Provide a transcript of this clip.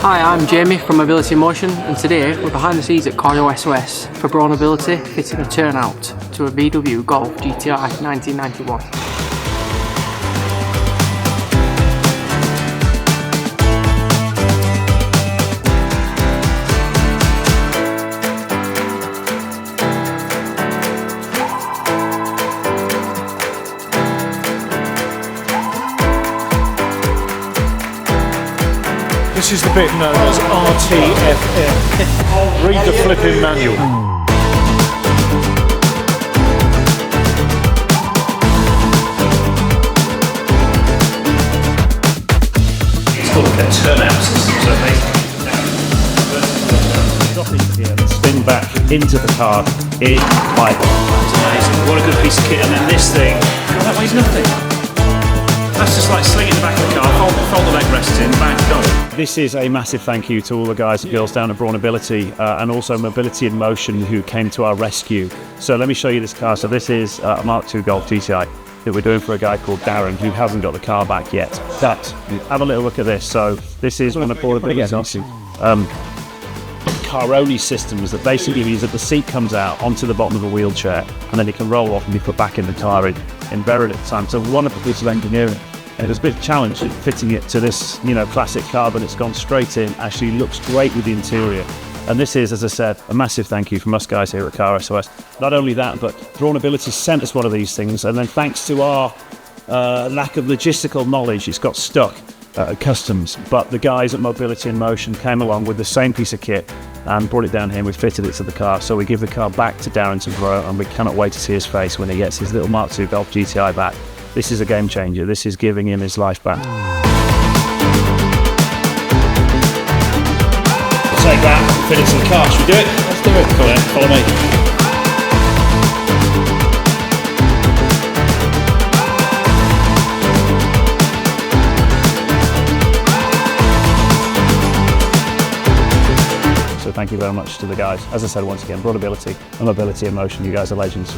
Hi, I'm Jamie from Mobility in Motion, and today we're behind the scenes at Coryo SOS for Braun Mobility fitting a turnout to a VW Golf GTI 1991. This is the bit known as RTFM. Read the flipping manual. It's called a turnout system, so Stop it here and spin back into the car in five. That's amazing. What a good piece of kit. And then this thing, God, that weighs nothing. That's just like slinging the back of the car, fold the leg rests in, bang, done. This is a massive thank you to all the guys and girls down at Braun Mobility and also Mobility in Motion who came to our rescue. So let me show you this car. So this is a Mark II Golf GTI that we're doing for a guy called Darren who hasn't got the car back yet. Have a little look at this. So this is one of Braun Mobility's car-only systems that basically means that the seat comes out onto the bottom of a wheelchair and then it can roll off and be put back in the car in very little time. So wonderful piece of engineering. It was a bit of a challenge fitting it to this, classic car, but it's gone straight in. Actually looks great with the interior. And this is, as I said, a massive thank you from us guys here at Car SOS. Not only that, but Braun Mobility sent us one of these things, and then thanks to our lack of logistical knowledge, it's got stuck at customs. But the guys at Mobility in Motion came along with the same piece of kit and brought it down here and we fitted it to the car. So we give the car back to Darren tomorrow, and we cannot wait to see his face when he gets his little Mark II Golf GTI back. This is a game changer. This is giving him his life back. Take that, fit it to the car. Should we do it? Let's do it. Come on, follow me. So thank you very much to the guys. As I said once again, Braun Mobility and Mobility in Motion. You guys are legends.